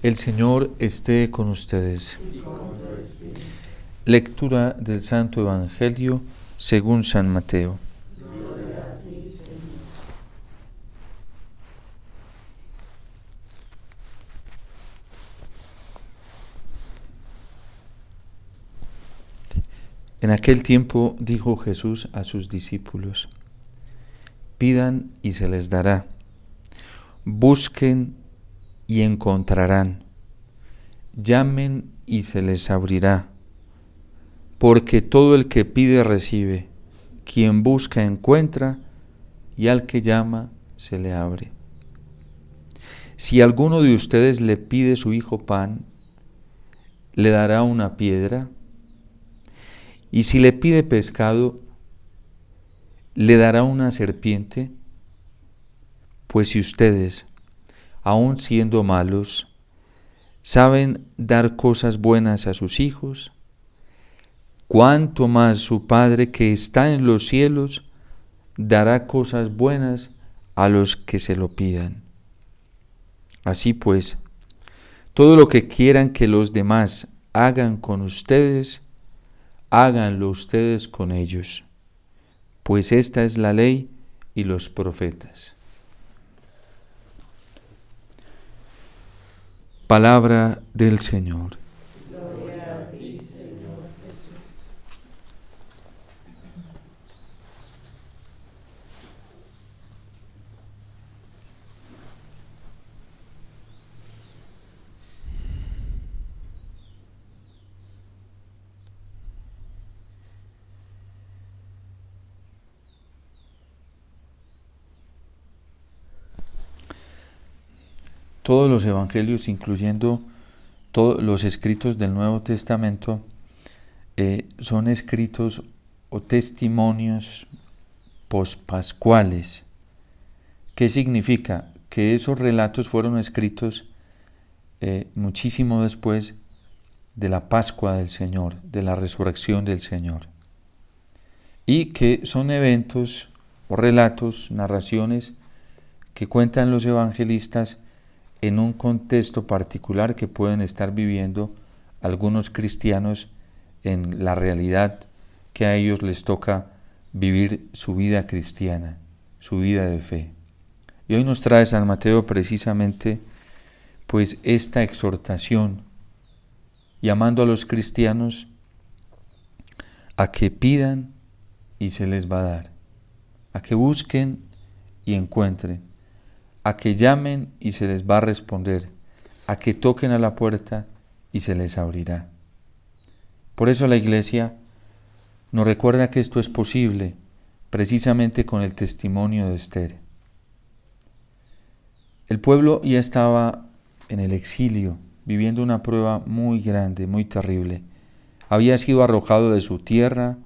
El Señor esté con ustedes. Lectura del Santo Evangelio según San Mateo. En aquel tiempo dijo Jesús a sus discípulos: pidan y se les dará, busquen y encontrarán, llamen y se les abrirá, porque todo el que pide recibe, quien busca encuentra, y al que llama se le abre. Si alguno de ustedes le pide su hijo pan, ¿le dará una piedra? Y si le pide pescado, ¿le dará una serpiente? Pues si ustedes, aun siendo malos, saben dar cosas buenas a sus hijos, ¿cuánto más su Padre que está en los cielos dará cosas buenas a los que se lo pidan? Así pues, todo lo que quieran que los demás hagan con ustedes, háganlo ustedes con ellos, pues esta es la ley y los profetas. Palabra del Señor. Gloria a ti, Señor Jesús. Todos los evangelios, incluyendo todos los escritos del Nuevo Testamento, son escritos o testimonios pospascuales. ¿Qué significa? Que esos relatos fueron escritos muchísimo después de la Pascua del Señor, de la resurrección del Señor. Y que son eventos o relatos, narraciones que cuentan los evangelistas en un contexto particular que pueden estar viviendo algunos cristianos en la realidad que a ellos les toca vivir su vida cristiana, su vida de fe. Y hoy nos trae San Mateo precisamente pues esta exhortación, llamando a los cristianos a que pidan y se les va a dar, a que busquen y encuentren, a que llamen y se les va a responder, a que toquen a la puerta y se les abrirá. Por eso la Iglesia nos recuerda que esto es posible precisamente con el testimonio de Esther. El pueblo ya estaba en el exilio, viviendo una prueba muy grande, muy terrible. Había sido arrojado de su tierra,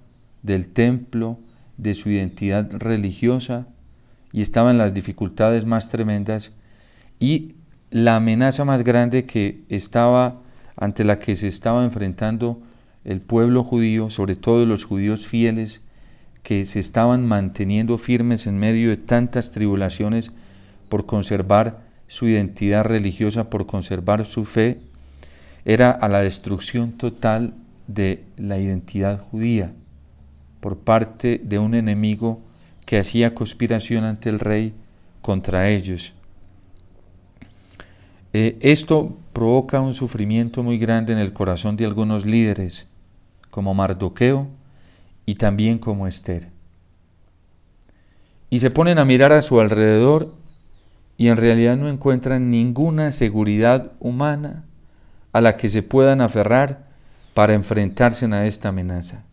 del templo, de su identidad religiosa, y estaba en las dificultades más tremendas, y la amenaza más grande ante la que se estaba enfrentando el pueblo judío, sobre todo los judíos fieles, que se estaban manteniendo firmes en medio de tantas tribulaciones por conservar su identidad religiosa, por conservar su fe, era a la destrucción total de la identidad judía por parte de un enemigo que hacía conspiración ante el rey contra ellos. Esto provoca un sufrimiento muy grande en el corazón de algunos líderes, como Mardoqueo y también como Esther. Y se ponen a mirar a su alrededor y en realidad no encuentran ninguna seguridad humana a la que se puedan aferrar para enfrentarse a esta amenaza.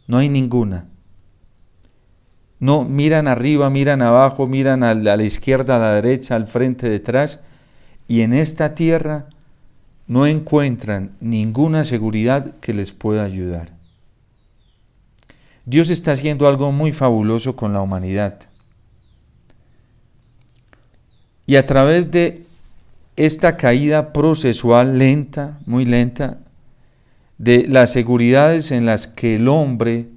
No hay ninguna. No, miran arriba, miran abajo, miran a la izquierda, a la derecha, al frente, detrás, y en esta tierra no encuentran ninguna seguridad que les pueda ayudar. Dios está haciendo algo muy fabuloso con la humanidad. Y a través de esta caída procesual lenta, muy lenta, de las seguridades en las que el hombre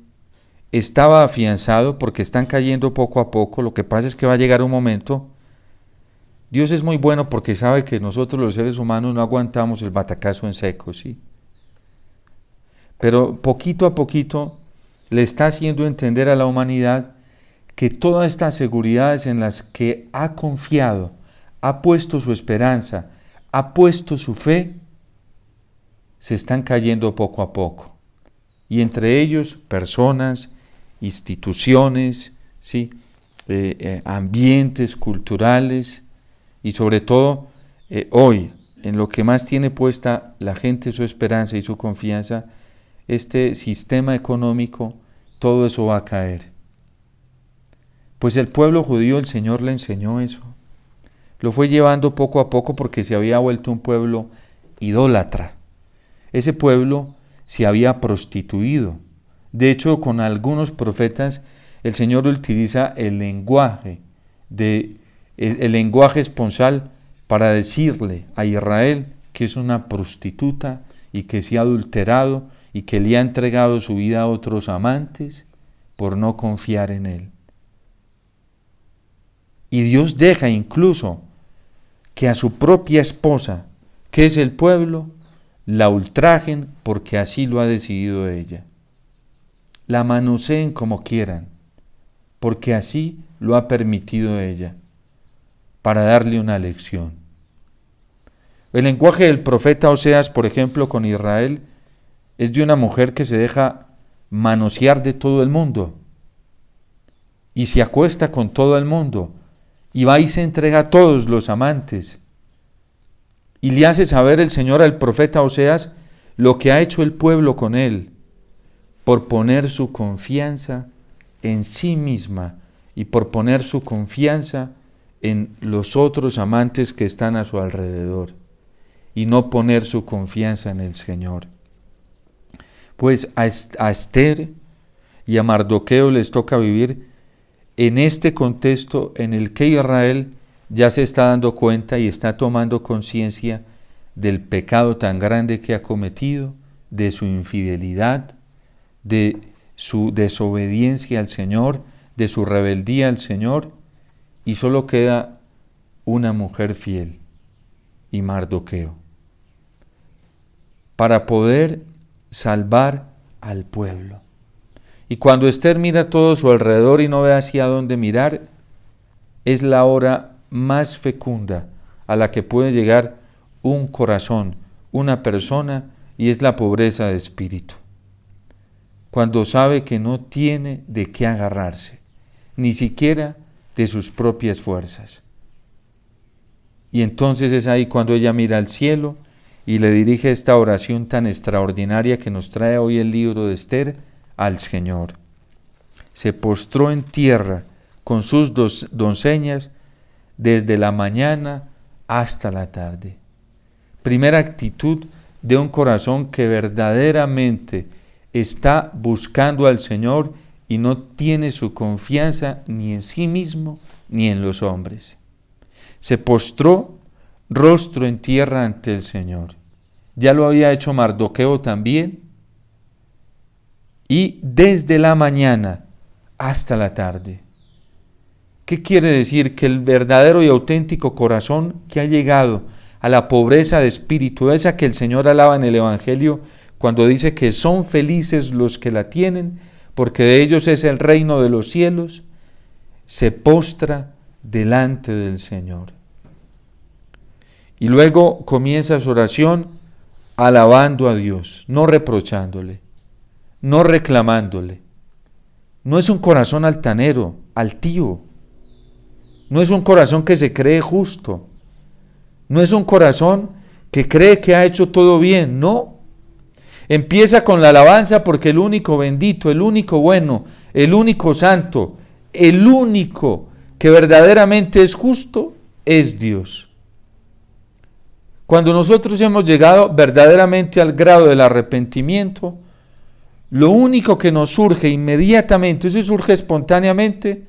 estaba afianzado, porque están cayendo poco a poco, lo que pasa es que va a llegar un momento Dios es muy bueno porque sabe que nosotros los seres humanos no aguantamos el batacazo en seco, ¿sí? Pero poquito a poquito le está haciendo entender a la humanidad que todas estas seguridades en las que ha confiado, ha puesto su esperanza, ha puesto su fe, se están cayendo poco a poco. Y entre ellos, personas, instituciones, ¿sí? Ambientes culturales y sobre todo hoy, en lo que más tiene puesta la gente su esperanza y su confianza, este sistema económico, todo eso va a caer. Pues el pueblo judío, el Señor le enseñó eso. Lo fue llevando poco a poco porque se había vuelto un pueblo idólatra. Ese pueblo se había prostituido. De hecho, con algunos profetas, el Señor utiliza el lenguaje esponsal para decirle a Israel que es una prostituta y que se ha adulterado y que le ha entregado su vida a otros amantes por no confiar en Él. Y Dios deja incluso que a su propia esposa, que es el pueblo, la ultrajen porque así lo ha decidido ella. La manoseen como quieran, porque así lo ha permitido ella, para darle una lección. El lenguaje del profeta Oseas, por ejemplo, con Israel, es de una mujer que se deja manosear de todo el mundo y se acuesta con todo el mundo y va y se entrega a todos los amantes. Y le hace saber el Señor al profeta Oseas lo que ha hecho el pueblo con él, por poner su confianza en sí misma y por poner su confianza en los otros amantes que están a su alrededor y no poner su confianza en el Señor. Pues a Esther y a Mardoqueo les toca vivir en este contexto en el que Israel ya se está dando cuenta y está tomando conciencia del pecado tan grande que ha cometido, de su infidelidad, de su desobediencia al Señor, de su rebeldía al Señor, y solo queda una mujer fiel, y Mardoqueo, para poder salvar al pueblo. Y cuando Esther mira a todo su alrededor y no ve hacia dónde mirar, es la hora más fecunda a la que puede llegar un corazón, una persona, y es la pobreza de espíritu. Cuando sabe que no tiene de qué agarrarse, ni siquiera de sus propias fuerzas. Y entonces es ahí cuando ella mira al cielo y le dirige esta oración tan extraordinaria que nos trae hoy el libro de Esther al Señor. Se postró en tierra con sus doncellas desde la mañana hasta la tarde. Primera actitud de un corazón que verdaderamente está buscando al Señor y no tiene su confianza ni en sí mismo ni en los hombres. Se postró rostro en tierra ante el Señor. Ya lo había hecho Mardoqueo también. Y desde la mañana hasta la tarde. ¿Qué quiere decir? Que el verdadero y auténtico corazón que ha llegado a la pobreza de espíritu, esa que el Señor alaba en el Evangelio cuando dice que son felices los que la tienen, porque de ellos es el reino de los cielos, se postra delante del Señor. Y luego comienza su oración alabando a Dios, no reprochándole, no reclamándole. No es un corazón altanero, altivo. No es un corazón que se cree justo. No es un corazón que cree que ha hecho todo bien, no. Empieza con la alabanza porque el único bendito, el único bueno, el único santo, el único que verdaderamente es justo es Dios. Cuando nosotros hemos llegado verdaderamente al grado del arrepentimiento, lo único que nos surge inmediatamente, eso surge espontáneamente,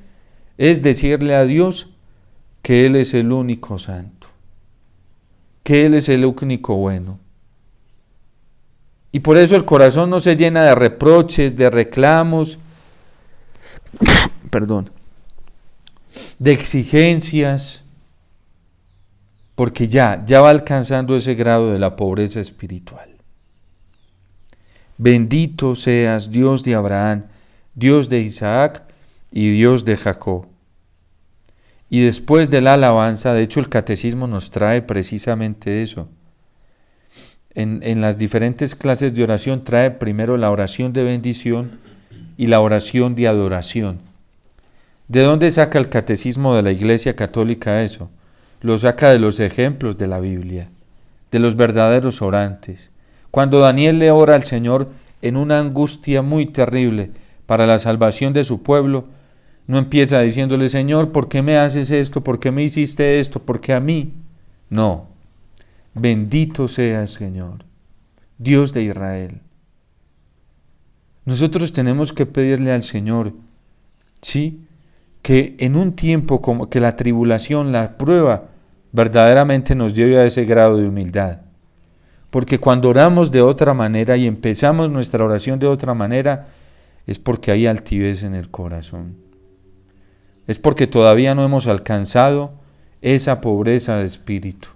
es decirle a Dios que Él es el único santo, que Él es el único bueno. Y por eso el corazón no se llena de reproches, de reclamos, de exigencias, porque ya va alcanzando ese grado de la pobreza espiritual. Bendito seas, Dios de Abraham, Dios de Isaac y Dios de Jacob. Y después de la alabanza, de hecho el catecismo nos trae precisamente eso. En las diferentes clases de oración trae primero la oración de bendición y la oración de adoración. ¿De dónde saca el catecismo de la Iglesia Católica eso? Lo saca de los ejemplos de la Biblia, de los verdaderos orantes. Cuando Daniel le ora al Señor en una angustia muy terrible para la salvación de su pueblo, no empieza diciéndole, Señor, ¿por qué me haces esto? ¿Por qué me hiciste esto? ¿Por qué a mí? No. Bendito seas, Señor, Dios de Israel. Nosotros tenemos que pedirle al Señor, ¿sí?, que en un tiempo como que la tribulación, la prueba, verdaderamente nos lleve a ese grado de humildad. Porque cuando oramos de otra manera y empezamos nuestra oración de otra manera, es porque hay altivez en el corazón. Es porque todavía no hemos alcanzado esa pobreza de espíritu.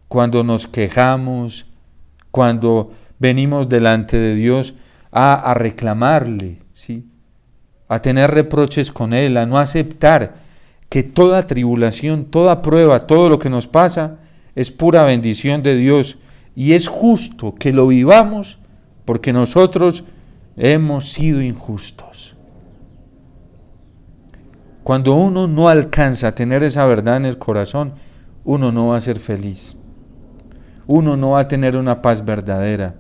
Cuando nos quejamos, cuando venimos delante de Dios a reclamarle, ¿sí?, a tener reproches con Él, a no aceptar que toda tribulación, toda prueba, todo lo que nos pasa es pura bendición de Dios y es justo que lo vivamos porque nosotros hemos sido injustos. Cuando uno no alcanza a tener esa verdad en el corazón, uno no va a ser feliz. Uno no va a tener una paz verdadera.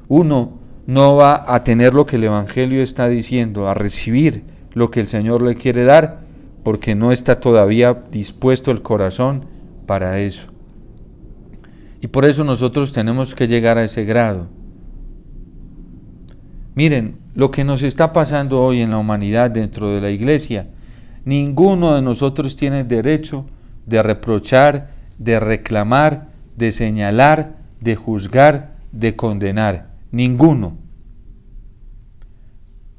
Uno no va a tener lo que el Evangelio está diciendo, a recibir lo que el Señor le quiere dar, porque no está todavía dispuesto el corazón para eso. Y por eso nosotros tenemos que llegar a ese grado. Miren, lo que nos está pasando hoy en la humanidad dentro de la iglesia, ninguno de nosotros tiene el derecho de reprochar, de reclamar, de señalar, de juzgar, de condenar. Ninguno.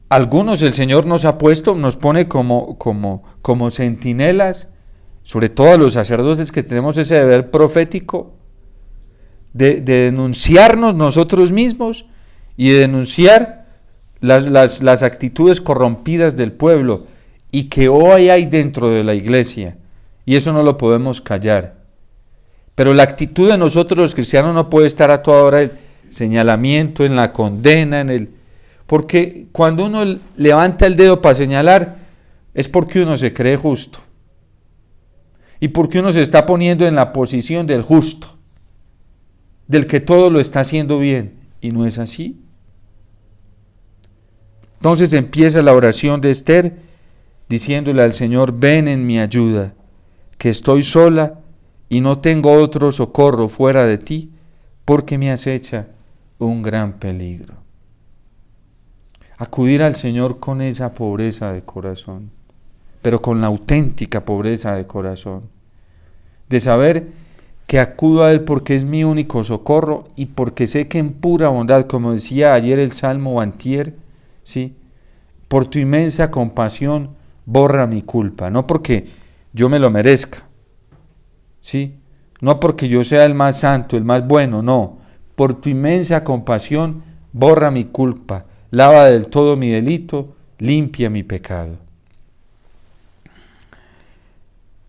Algunos el Señor nos ha puesto, nos pone como centinelas, sobre todo a los sacerdotes que tenemos ese deber profético de denunciarnos nosotros mismos y de denunciar las actitudes corrompidas del pueblo y que hoy hay dentro de la iglesia, y eso no lo podemos callar. Pero la actitud de nosotros los cristianos no puede estar a toda hora el señalamiento, en la condena, porque cuando uno levanta el dedo para señalar es porque uno se cree justo y porque uno se está poniendo en la posición del justo, del que todo lo está haciendo bien, y no es así. Entonces empieza la oración de Esther diciéndole al Señor, ven en mi ayuda, que estoy sola y no tengo otro socorro fuera de ti, porque me acecha un gran peligro. Acudir al Señor con esa pobreza de corazón, pero con la auténtica pobreza de corazón, de saber que acudo a Él porque es mi único socorro y porque sé que en pura bondad, como decía ayer el Salmo antier, ¿sí?, por tu inmensa compasión borra mi culpa, no porque yo me lo merezca, ¿sí?, no porque yo sea el más santo, el más bueno, no, por tu inmensa compasión borra mi culpa, lava del todo mi delito, limpia mi pecado.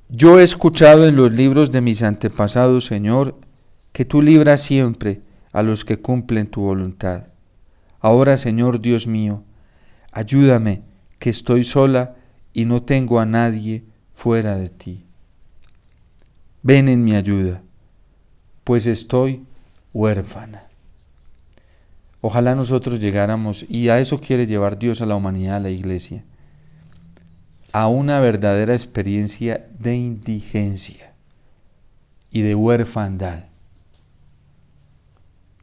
Yo he escuchado en los libros de mis antepasados, Señor, que tú libras siempre a los que cumplen tu voluntad. Ahora, Señor Dios mío, ayúdame, que estoy sola y no tengo a nadie fuera de ti. Ven en mi ayuda, pues estoy huérfana. Ojalá nosotros llegáramos, y a eso quiere llevar Dios a la humanidad, a la iglesia, a una verdadera experiencia de indigencia y de huérfandad.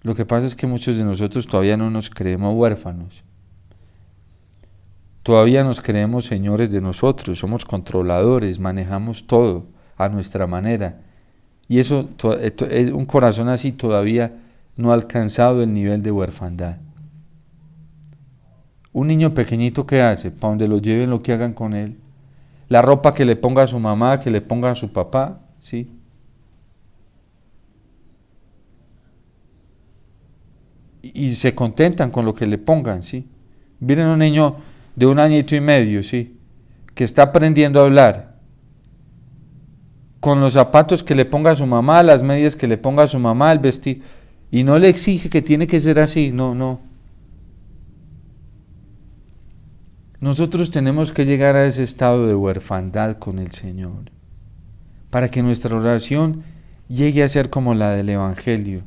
Lo que pasa es que muchos de nosotros todavía no nos creemos huérfanos. Todavía nos creemos señores de nosotros, somos controladores, manejamos todo a nuestra manera. Y eso, un corazón así todavía no ha alcanzado el nivel de huérfandad. Un niño pequeñito, ¿qué hace? Para donde lo lleven, lo que hagan con él. La ropa que le ponga a su mamá, que le ponga a su papá, ¿sí? Y se contentan con lo que le pongan, ¿sí? Miren un niño de 1 añito y medio, ¿sí? Que está aprendiendo a hablar, con los zapatos que le ponga a su mamá, las medias que le ponga a su mamá, el vestido, y no le exige que tiene que ser así, no. Nosotros tenemos que llegar a ese estado de huerfandad con el Señor, para que nuestra oración llegue a ser como la del Evangelio.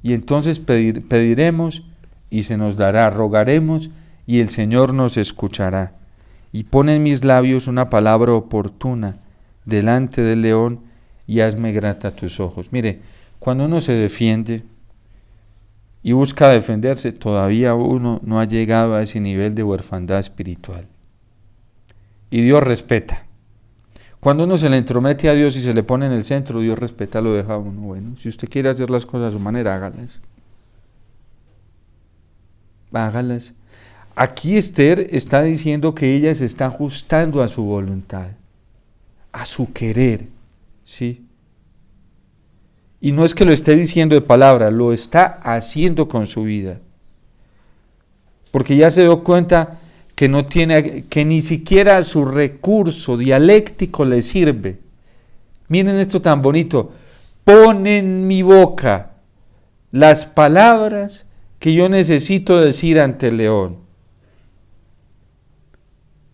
Y entonces pediremos y se nos dará, rogaremos y el Señor nos escuchará. Y pon en mis labios una palabra oportuna delante del león y hazme grata a tus ojos. Mire, cuando uno se defiende y busca defenderse, todavía uno no ha llegado a ese nivel de huerfandad espiritual. Y Dios respeta. Cuando uno se le entromete a Dios y se le pone en el centro, Dios respeta, lo deja a uno. Bueno, si usted quiere hacer las cosas a su manera, hágalas. Hágalas. Aquí Esther está diciendo que ella se está ajustando a su voluntad, a su querer, ¿sí? Y no es que lo esté diciendo de palabra, lo está haciendo con su vida. Porque ya se dio cuenta que no tiene, que ni siquiera su recurso dialéctico le sirve. Miren esto tan bonito. Pon en mi boca las palabras que yo necesito decir ante el león.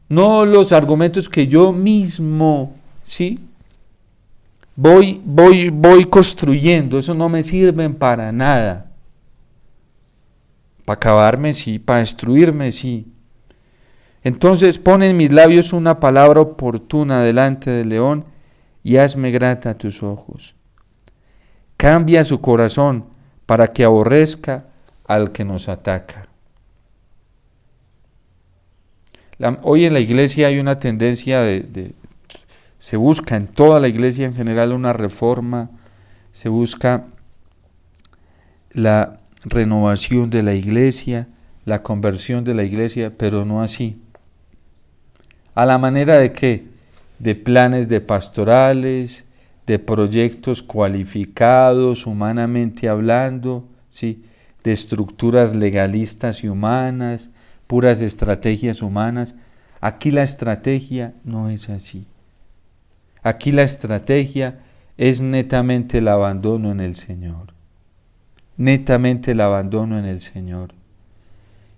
No los argumentos que yo mismo, ¿sí? Voy construyendo, eso no me sirven para nada. Para acabarme sí, para destruirme sí. Entonces pon en mis labios una palabra oportuna delante del león y hazme grata a tus ojos. Cambia su corazón para que aborrezca al que nos ataca. Hoy en la iglesia hay una tendencia se busca en toda la iglesia en general una reforma, se busca la renovación de la iglesia, la conversión de la iglesia, pero no así. ¿A la manera de qué? De planes de pastorales, de proyectos cualificados, humanamente hablando, ¿sí? De estructuras legalistas y humanas, puras estrategias humanas. Aquí la estrategia no es así. Aquí la estrategia es netamente el abandono en el Señor. Netamente el abandono en el Señor.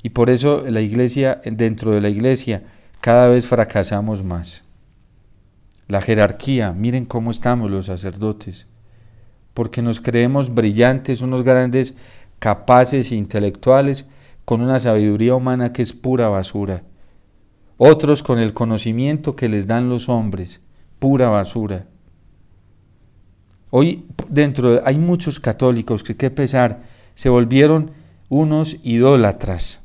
Y por eso la iglesia, dentro de la iglesia, cada vez fracasamos más. La jerarquía, miren cómo estamos los sacerdotes, porque nos creemos brillantes, unos grandes, capaces, intelectuales, con una sabiduría humana que es pura basura. Otros con el conocimiento que les dan los hombres, pura basura. Hoy hay muchos católicos que, qué pesar, se volvieron unos idólatras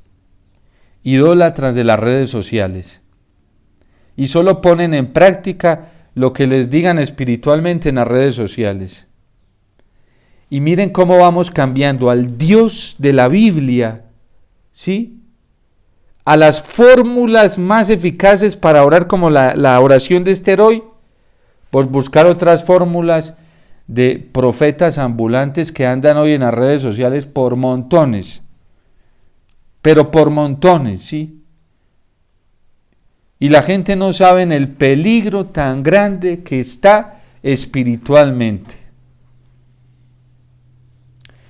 de las redes sociales, y solo ponen en práctica lo que les digan espiritualmente en las redes sociales. Y miren cómo vamos cambiando al Dios de la Biblia, ¿sí? A las fórmulas más eficaces para orar, como la oración de Esther hoy, por buscar otras fórmulas de profetas ambulantes que andan hoy en las redes sociales por montones, pero por montones, ¿sí? Y la gente no sabe en el peligro tan grande que está espiritualmente.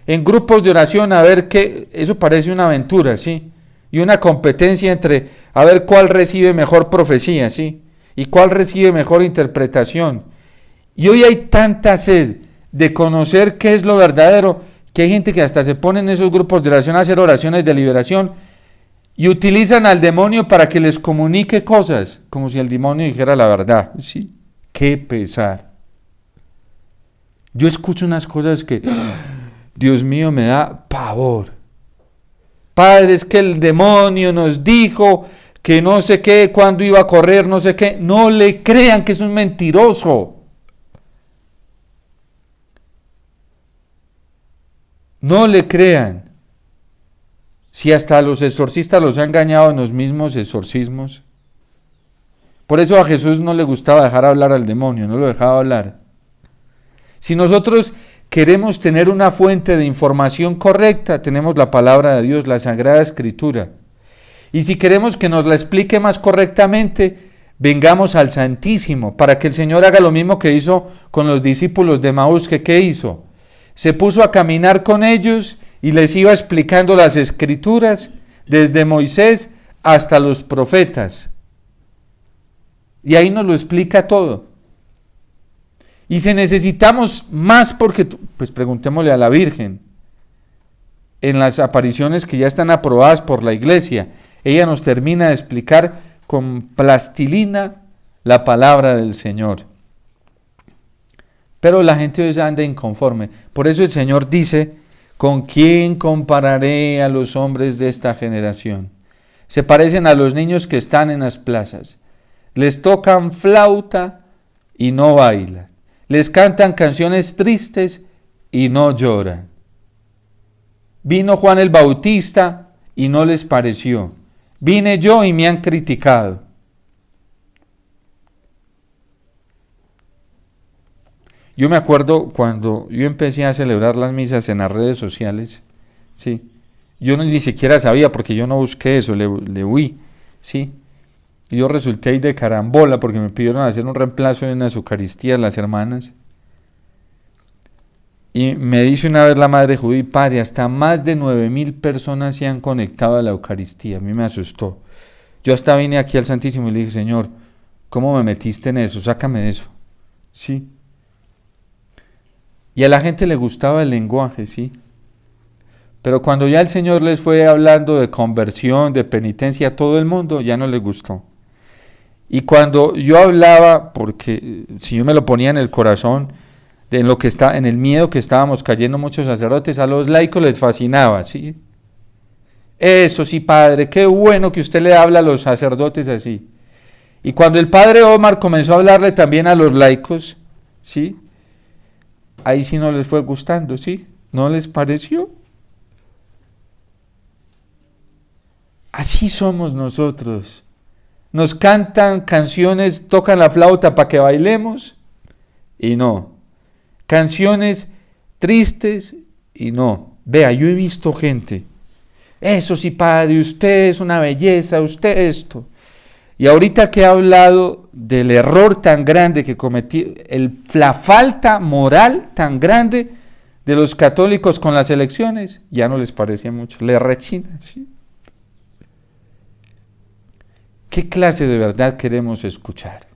En grupos de oración, a ver qué, eso parece una aventura, ¿sí? Y una competencia entre a ver cuál recibe mejor profecía, ¿sí? Y cuál recibe mejor interpretación. Y hoy hay tanta sed de conocer qué es lo verdadero, que hay gente que hasta se pone en esos grupos de oración a hacer oraciones de liberación y utilizan al demonio para que les comunique cosas, como si el demonio dijera la verdad, ¿sí? Qué pesar. Yo escucho unas cosas que, Dios mío, me da pavor. Padre, es que el demonio nos dijo que no sé qué, cuándo iba a correr, no sé qué. No le crean, que es un mentiroso. No le crean. Si hasta a los exorcistas los ha engañado en los mismos exorcismos. Por eso a Jesús no le gustaba dejar hablar al demonio, no lo dejaba hablar. Si nosotros queremos tener una fuente de información correcta, tenemos la palabra de Dios, la Sagrada Escritura. Y si queremos que nos la explique más correctamente, vengamos al Santísimo, para que el Señor haga lo mismo que hizo con los discípulos de Emaús, que ¿qué hizo? Se puso a caminar con ellos y les iba explicando las Escrituras, desde Moisés hasta los profetas. Y ahí nos lo explica todo. Y si necesitamos más, porque, pues preguntémosle a la Virgen, en las apariciones que ya están aprobadas por la Iglesia, ella nos termina de explicar con plastilina la palabra del Señor. Pero la gente hoy anda inconforme. Por eso el Señor dice, ¿con quién compararé a los hombres de esta generación? Se parecen a los niños que están en las plazas. Les tocan flauta y no bailan. Les cantan canciones tristes y no lloran. Vino Juan el Bautista y no les pareció. Vine yo y me han criticado. Yo me acuerdo cuando yo empecé a celebrar las misas en las redes sociales, ¿sí? Yo ni siquiera sabía, porque yo no busqué eso, le huí, ¿sí? Y yo resulté ahí de carambola porque me pidieron hacer un reemplazo en las Eucaristías las hermanas. Y me dice una vez la Madre Judí, padre, hasta más de 9,000 personas se han conectado a la Eucaristía. A mí me asustó. Yo hasta vine aquí al Santísimo y le dije, Señor, ¿cómo me metiste en eso? Sácame de eso. ¿Sí? Y a la gente le gustaba el lenguaje, ¿sí? Pero cuando ya el Señor les fue hablando de conversión, de penitencia a todo el mundo, ya no les gustó. Y cuando yo hablaba, porque si yo me lo ponía en el corazón, de lo que está, en el miedo que estábamos cayendo muchos sacerdotes, a los laicos les fascinaba, ¿sí? Eso sí, padre, qué bueno que usted le habla a los sacerdotes así. Y cuando el padre Omar comenzó a hablarle también a los laicos, ¿sí? Ahí sí no les fue gustando, ¿sí? ¿No les pareció? Así somos nosotros. Nos cantan canciones, tocan la flauta para que bailemos y no. Canciones tristes y no. Vea, yo he visto gente, eso sí, padre, usted es una belleza, usted esto. Y ahorita que he hablado del error tan grande que cometí, la falta moral tan grande de los católicos con las elecciones, ya no les parecía mucho, les rechina, ¿sí? ¿Qué clase de verdad queremos escuchar?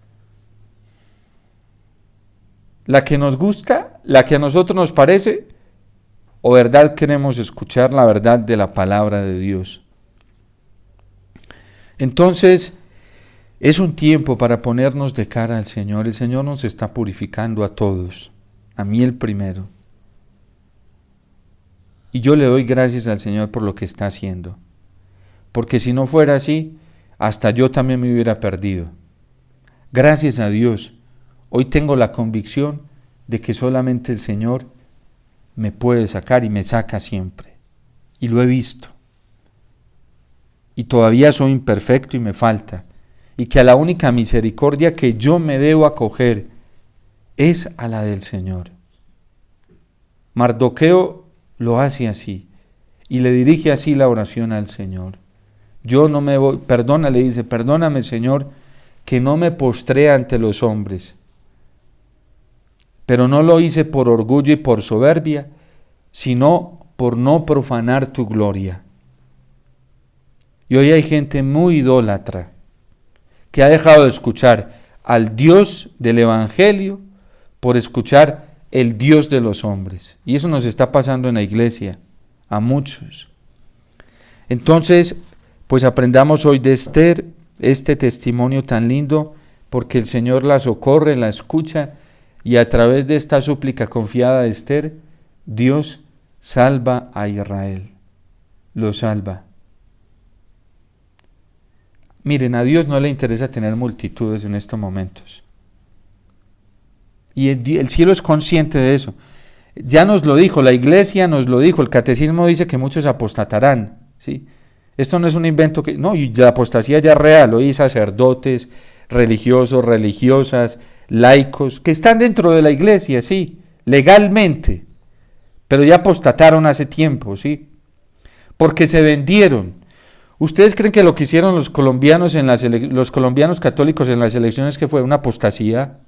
¿La que nos gusta? ¿La que a nosotros nos parece? ¿O verdad queremos escuchar la verdad de la palabra de Dios? Entonces, es un tiempo para ponernos de cara al Señor. El Señor nos está purificando a todos, a mí el primero. Y yo le doy gracias al Señor por lo que está haciendo. Porque si no fuera así, hasta yo también me hubiera perdido. Gracias a Dios, hoy tengo la convicción de que solamente el Señor me puede sacar y me saca siempre. Y lo he visto. Y todavía soy imperfecto y me falta. Y que a la única misericordia que yo me debo acoger es a la del Señor. Mardoqueo lo hace así y le dirige así la oración al Señor. Yo no me voy, le dice, perdóname, Señor, que no me postré ante los hombres, pero no lo hice por orgullo y por soberbia, sino por no profanar tu gloria. Y hoy hay gente muy idólatra que ha dejado de escuchar al Dios del Evangelio por escuchar el Dios de los hombres. Y eso nos está pasando en la iglesia, a muchos. Entonces, pues aprendamos hoy de Esther, este testimonio tan lindo, porque el Señor la socorre, la escucha, y a través de esta súplica confiada de Esther, Dios salva a Israel, lo salva. Miren, a Dios no le interesa tener multitudes en estos momentos. Y el cielo es consciente de eso. Ya nos lo dijo, la iglesia nos lo dijo, el catecismo dice que muchos apostatarán, ¿sí? Esto no es un invento que... No, y la apostasía ya es real. Hoy hay sacerdotes, religiosos, religiosas, laicos, que están dentro de la iglesia, sí, legalmente, pero ya apostataron hace tiempo, sí, porque se vendieron. ¿Ustedes creen que lo que hicieron los colombianos los colombianos católicos en las elecciones que fue una apostasía?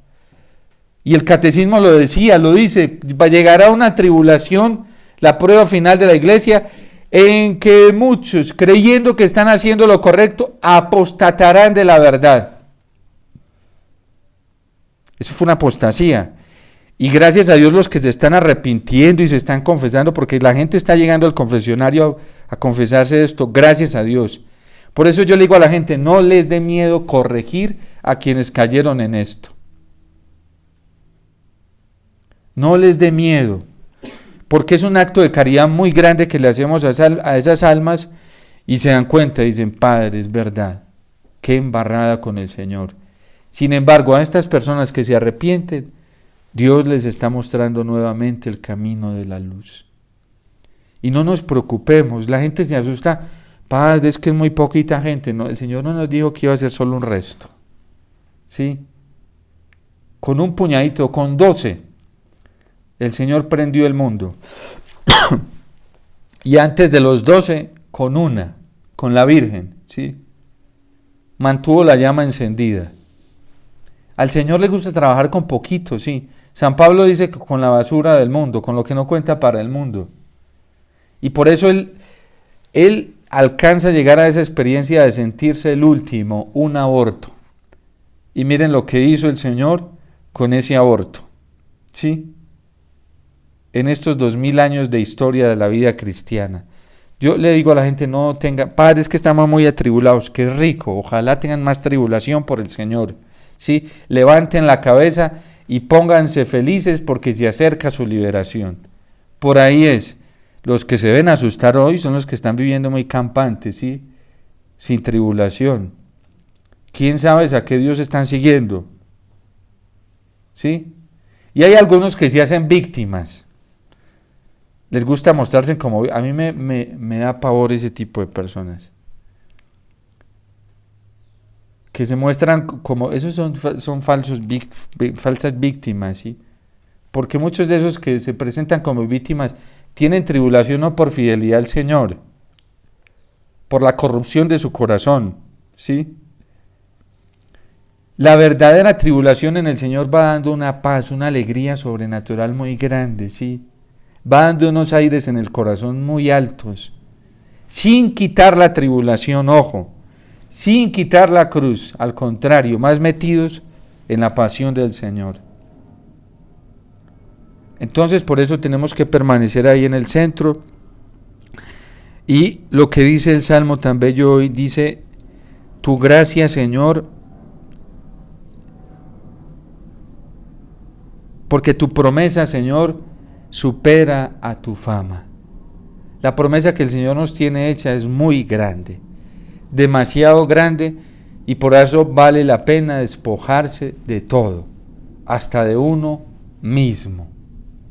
Y el catecismo lo decía, lo dice, llegará una tribulación, la prueba final de la iglesia, en que muchos, creyendo que están haciendo lo correcto, apostatarán de la verdad. Eso fue una apostasía. Y gracias a Dios los que se están arrepintiendo y se están confesando, porque la gente está llegando al confesionario a confesarse de esto, gracias a Dios. Por eso yo le digo a la gente, no les dé miedo corregir a quienes cayeron en esto. No les dé miedo, porque es un acto de caridad muy grande que le hacemos a esas almas y se dan cuenta y dicen, Padre, es verdad, qué embarrada con el Señor. Sin embargo, a estas personas que se arrepienten, Dios les está mostrando nuevamente el camino de la luz. Y no nos preocupemos, la gente se asusta, Padre, es que es muy poquita gente. No, el Señor no nos dijo que iba a ser solo un resto. ¿Sí? Con un puñadito, con 12. El Señor prendió el mundo. Y antes de los 12, con una, con la Virgen, ¿sí? Mantuvo la llama encendida. Al Señor le gusta trabajar con poquito, sí. San Pablo dice que con la basura del mundo, con lo que no cuenta para el mundo. Y por eso él alcanza a llegar a esa experiencia de sentirse el último, un aborto. Y miren lo que hizo el Señor con ese aborto, ¿sí? En estos 2000 años de historia de la vida cristiana. Yo le digo a la gente, no tengan, padres que estamos muy atribulados, qué rico, ojalá tengan más tribulación por el Señor, ¿sí? Levanten la cabeza y pónganse felices porque se acerca su liberación. Por ahí es, los que se ven asustar hoy son los que están viviendo muy campantes, ¿sí? Sin tribulación. ¿Quién sabe a qué Dios están siguiendo? ¿Sí? Y hay algunos que se hacen víctimas. Les gusta mostrarse como... A mí me da pavor ese tipo de personas. Que se muestran como... Esos son falsas víctimas, ¿sí? Porque muchos de esos que se presentan como víctimas tienen tribulación no por fidelidad al Señor, por la corrupción de su corazón, ¿sí? La verdadera tribulación en el Señor va dando una paz, una alegría sobrenatural muy grande, ¿sí? Va dando unos aires en el corazón muy altos, sin quitar la tribulación, ojo, sin quitar la cruz, al contrario, más metidos en la pasión del Señor. Entonces, por eso tenemos que permanecer ahí en el centro. Y lo que dice el Salmo tan bello hoy, dice, tu gracia, Señor, porque tu promesa, Señor, supera a tu fama. La promesa que el Señor nos tiene hecha es muy grande, demasiado grande, y por eso vale la pena despojarse de todo, hasta de uno mismo.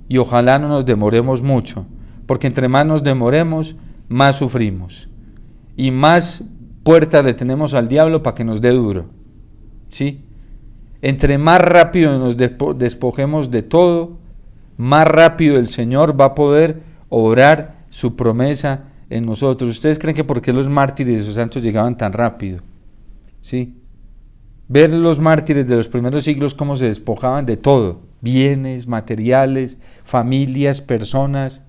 Y ojalá no nos demoremos mucho, porque entre más nos demoremos, más sufrimos. Y más puertas le tenemos al diablo para que nos dé duro. ¿Sí? Entre más rápido nos despojemos de todo, más rápido el Señor va a poder obrar su promesa en nosotros. ¿Ustedes creen que por qué los mártires de los santos llegaban tan rápido? ¿Sí? Ver los mártires de los primeros siglos cómo se despojaban de todo, bienes, materiales, familias, personas,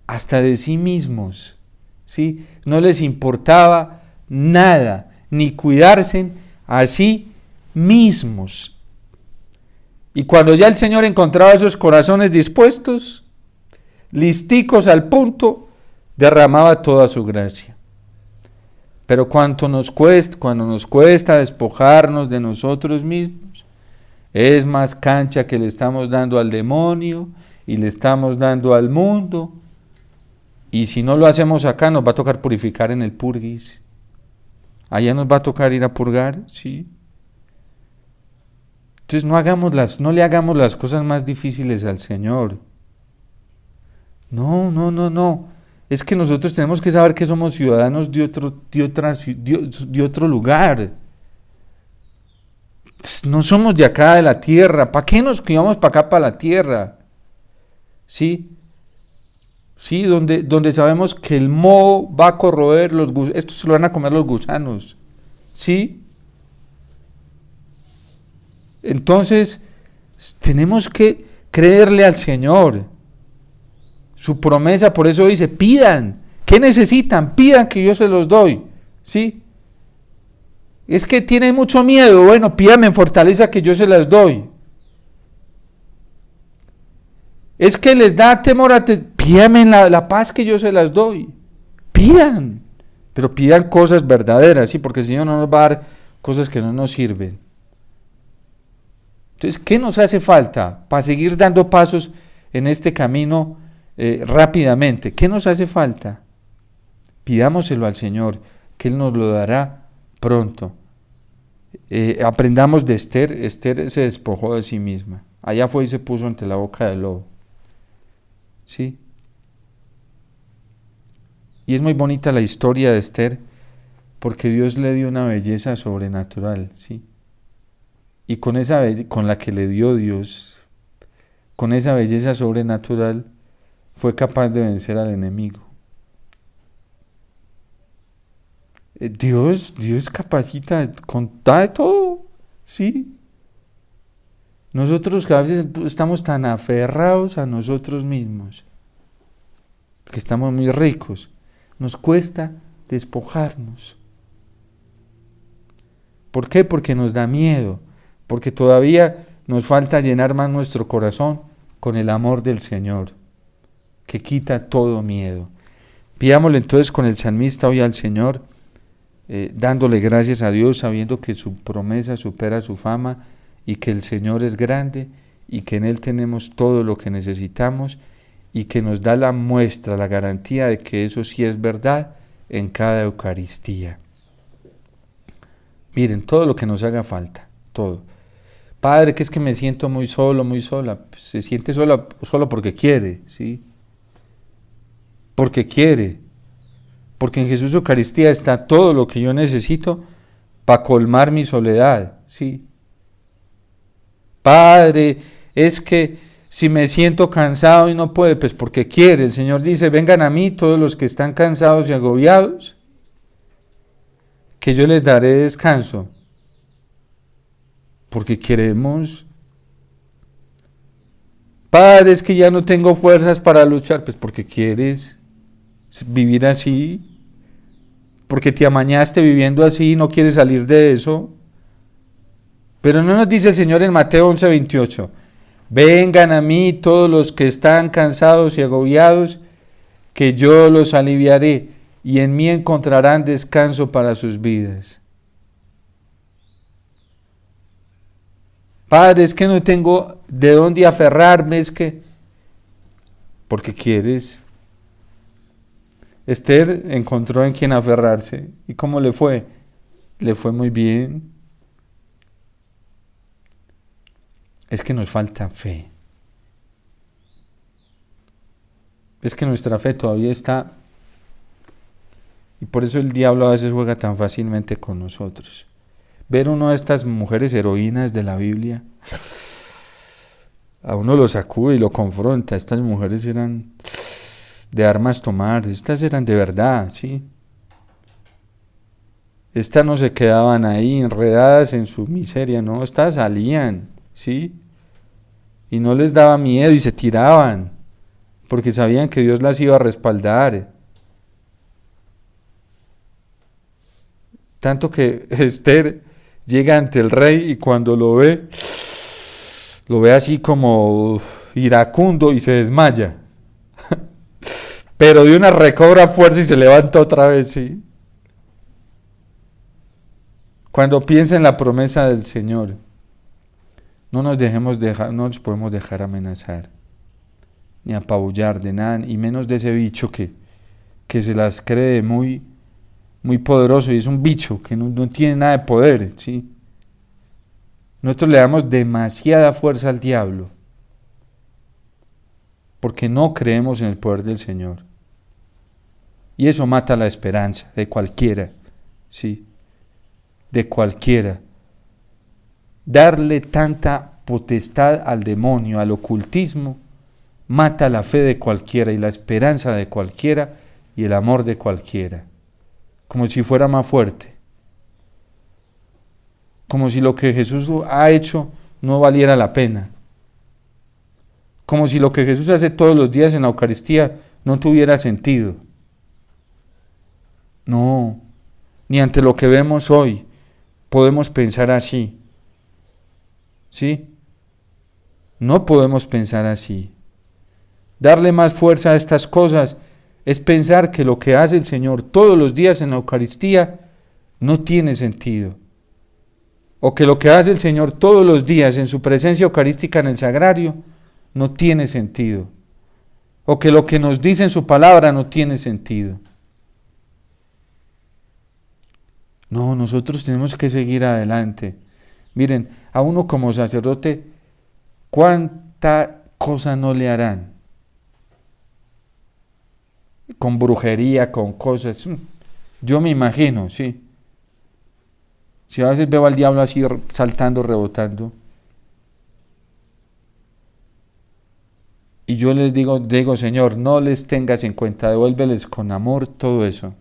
hasta de sí mismos, ¿sí? No les importaba nada, ni cuidarse a sí mismos. Y cuando ya el Señor encontraba esos corazones dispuestos, listicos al punto, derramaba toda su gracia. Pero cuando nos cuesta despojarnos de nosotros mismos, es más cancha que le estamos dando al demonio y le estamos dando al mundo. Y si no lo hacemos acá, nos va a tocar purificar en el purgis. Allá nos va a tocar ir a purgar, ¿sí? Entonces no le hagamos las cosas más difíciles al Señor. No. Es que nosotros tenemos que saber que somos ciudadanos de otro lugar. no somos de acá de la tierra. ¿Para qué nos íbamos para acá, para la tierra? ¿Sí? Sí, donde sabemos que el moho va a corroer los gusanos. Esto se lo van a comer los gusanos. ¿Sí? Entonces, tenemos que creerle al Señor. Su promesa, por eso dice, pidan. ¿Qué necesitan? Pidan que yo se los doy. ¿Sí? Es que tienen mucho miedo. Bueno, pídame en fortaleza que yo se las doy. Es que les da temor pídame en la paz que yo se las doy. Pidan. Pero pidan cosas verdaderas, ¿sí? Porque el Señor no nos va a dar cosas que no nos sirven. Entonces, ¿qué nos hace falta para seguir dando pasos en este camino rápidamente? ¿Qué nos hace falta? Pidámoselo al Señor, que Él nos lo dará pronto. Aprendamos de Esther. Esther se despojó de sí misma. Allá fue y se puso ante la boca del lobo. ¿Sí? Y es muy bonita la historia de Esther, porque Dios le dio una belleza sobrenatural, ¿sí? Y con la que le dio Dios, con esa belleza sobrenatural, fue capaz de vencer al enemigo. Dios capacita con todo, ¿sí? Nosotros que a veces estamos tan aferrados a nosotros mismos, que estamos muy ricos, nos cuesta despojarnos. ¿Por qué? Porque nos da miedo, porque todavía nos falta llenar más nuestro corazón con el amor del Señor, que quita todo miedo. Pidámosle entonces con el salmista hoy al Señor, dándole gracias a Dios, sabiendo que su promesa supera su fama y que el Señor es grande y que en Él tenemos todo lo que necesitamos y que nos da la muestra, la garantía de que eso sí es verdad en cada Eucaristía. Miren, todo lo que nos haga falta, todo. Padre, que es que me siento muy solo, muy sola. Pues se siente sola, solo porque quiere, ¿sí? Porque quiere. Porque en Jesús Eucaristía está todo lo que yo necesito para colmar mi soledad, ¿sí? Padre, es que si me siento cansado y no puedo, pues porque quiere. El Señor dice, vengan a mí todos los que están cansados y agobiados, que yo les daré descanso. Porque queremos. Padre, es que ya no tengo fuerzas para luchar, pues porque quieres vivir así, porque te amañaste viviendo así y no quieres salir de eso. Pero no nos dice el Señor en Mateo 11:28, vengan a mí todos los que están cansados y agobiados, que yo los aliviaré y en mí encontrarán descanso para sus vidas. Padre, es que no tengo de dónde aferrarme, es que, porque quieres. Esther encontró en quien aferrarse. ¿Y cómo le fue? Le fue muy bien. Es que nos falta fe. Es que nuestra fe todavía está. Y por eso el diablo a veces juega tan fácilmente con nosotros. Ver una de estas mujeres heroínas de la Biblia, a uno lo sacude y lo confronta. Estas mujeres eran de armas tomar, estas eran de verdad, ¿sí? Estas no se quedaban ahí enredadas en su miseria, no, estas salían, ¿sí? Y no les daba miedo y se tiraban, porque sabían que Dios las iba a respaldar. Tanto que Esther llega ante el rey y cuando lo ve así como iracundo y se desmaya. Pero de una recobra fuerza y se levanta otra vez, ¿sí? Cuando piensa en la promesa del Señor, no nos podemos dejar amenazar, ni apabullar de nada, y menos de ese bicho que se las cree muy, muy poderoso, y es un bicho que no tiene nada de poder, ¿sí? Nosotros le damos demasiada fuerza al diablo, porque no creemos en el poder del Señor. Y eso mata la esperanza de cualquiera, ¿sí? De cualquiera. darle tanta potestad al demonio, al ocultismo, mata la fe de cualquiera y la esperanza de cualquiera y el amor de cualquiera, como si fuera más fuerte, como si lo que Jesús ha hecho no valiera la pena, como si lo que Jesús hace todos los días en la Eucaristía no tuviera sentido. No, ni ante lo que vemos hoy podemos pensar así, ¿sí? No podemos pensar así. Darle más fuerza a estas cosas es pensar que lo que hace el Señor todos los días en la Eucaristía no tiene sentido. O que lo que hace el Señor todos los días en su presencia eucarística en el sagrario no tiene sentido. O que lo que nos dice en su palabra no tiene sentido. No, nosotros tenemos que seguir adelante. Miren, a uno como sacerdote, ¿cuánta cosa no le harán? Con brujería, con cosas. Yo me imagino, sí. Si a veces veo al diablo así saltando, rebotando. Y yo les digo, Señor, no les tengas en cuenta, devuélveles con amor todo eso.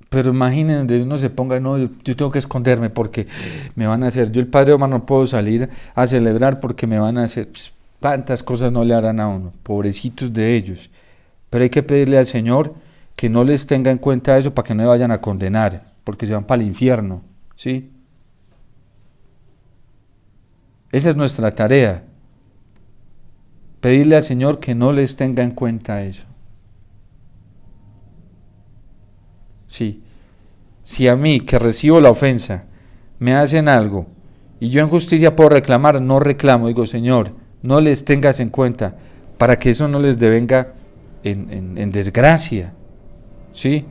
Pero imaginen donde uno se ponga, no, yo tengo que esconderme porque me van a hacer, yo el Padre Omar no puedo salir a celebrar porque me van a hacer, tantas cosas no le harán a uno, pobrecitos de ellos. Pero hay que pedirle al Señor que no les tenga en cuenta eso para que no me vayan a condenar, porque se van para el infierno, ¿sí? Esa es nuestra tarea, pedirle al Señor que no les tenga en cuenta eso. Sí, si a mí que recibo la ofensa me hacen algo y yo en justicia puedo reclamar, no reclamo, digo Señor, no les tengas en cuenta para que eso no les devenga en desgracia, ¿sí?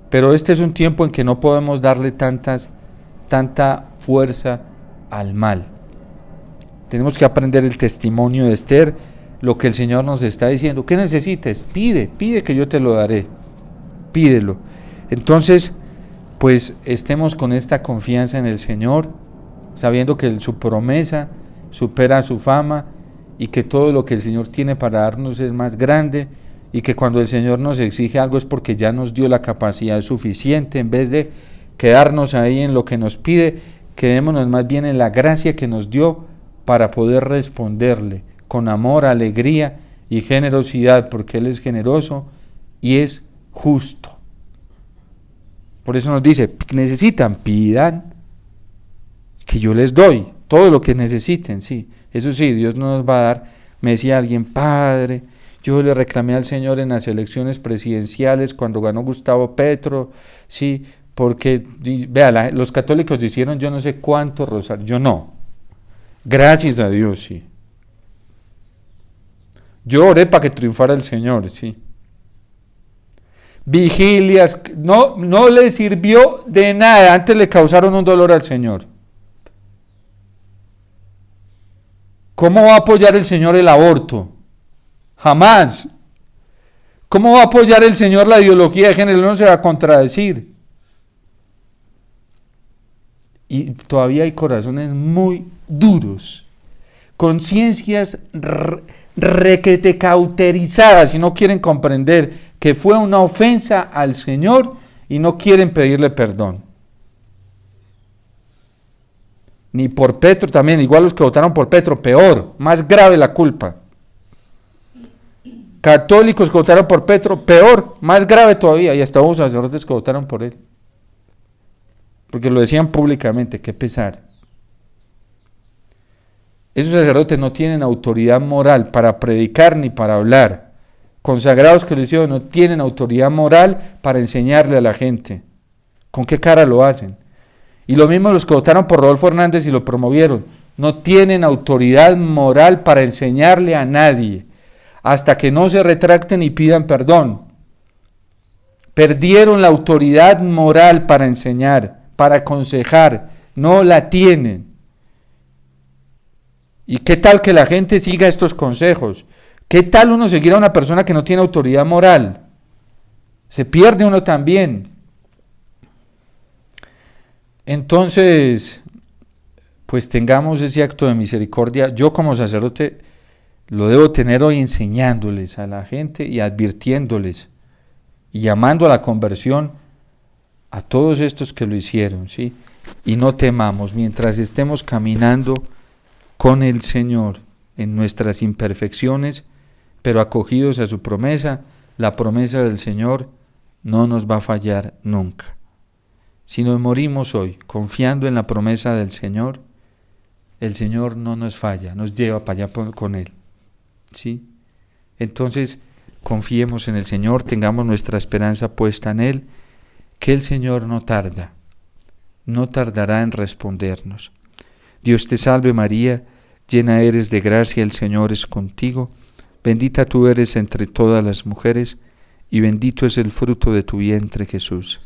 Pero este es un tiempo en que no podemos darle tanta fuerza al mal. Tenemos que aprender el testimonio de Esther, lo que el Señor nos está diciendo. ¿Qué necesites? Pide que yo te lo daré. Pídelo. Entonces, pues estemos con esta confianza en el Señor, sabiendo que su promesa supera su fama y que todo lo que el Señor tiene para darnos es más grande y que cuando el Señor nos exige algo es porque ya nos dio la capacidad suficiente. En vez de quedarnos ahí en lo que nos pide, quedémonos más bien en la gracia que nos dio para poder responderle con amor, alegría y generosidad, porque Él es generoso y es justo. Por eso nos dice, necesitan, pidan, que yo les doy todo lo que necesiten, sí. Eso sí, Dios no nos va a dar. Me decía alguien, Padre, yo le reclamé al Señor en las elecciones presidenciales cuando ganó Gustavo Petro, sí, porque, vea, los católicos hicieron yo no sé cuántos rosarios, yo no. Gracias a Dios, sí. Yo oré para que triunfara el Señor, sí. Vigilias, no le sirvió de nada, antes le causaron un dolor al Señor. ¿Cómo va a apoyar el Señor el aborto? Jamás. ¿Cómo va a apoyar el Señor la ideología de género? No se va a contradecir. Y todavía hay corazones muy duros, conciencias requete cauterizadas y no quieren comprender que fue una ofensa al Señor y no quieren pedirle perdón. Ni por Petro también, igual los que votaron por Petro, peor, más grave la culpa. Católicos que votaron por Petro, peor, más grave todavía, y hasta hubo sacerdotes que votaron por él. Porque lo decían públicamente, qué pesar. Esos sacerdotes no tienen autoridad moral para predicar ni para hablar. Consagrados que lo hicieron no tienen autoridad moral para enseñarle a la gente. ¿Con qué cara lo hacen? Y lo mismo los que votaron por Rodolfo Hernández y lo promovieron. No tienen autoridad moral para enseñarle a nadie, hasta que no se retracten y pidan perdón. Perdieron la autoridad moral para enseñar, para aconsejar, no la tienen. ¿Y qué tal que la gente siga estos consejos? ¿Qué tal uno seguir a una persona que no tiene autoridad moral? Se pierde uno también. Entonces, pues tengamos ese acto de misericordia. Yo como sacerdote lo debo tener hoy enseñándoles a la gente y advirtiéndoles y llamando a la conversión a todos estos que lo hicieron, ¿sí? Y no temamos mientras estemos caminando con el Señor en nuestras imperfecciones, pero acogidos a su promesa. La promesa del Señor no nos va a fallar nunca. Si nos morimos hoy confiando en la promesa del Señor, el Señor no nos falla, nos lleva para allá con Él, ¿sí? Entonces, confiemos en el Señor, tengamos nuestra esperanza puesta en Él, que el Señor no tardará en respondernos. Dios te salve María, llena eres de gracia, el Señor es contigo, bendita tú eres entre todas las mujeres, y bendito es el fruto de tu vientre, Jesús.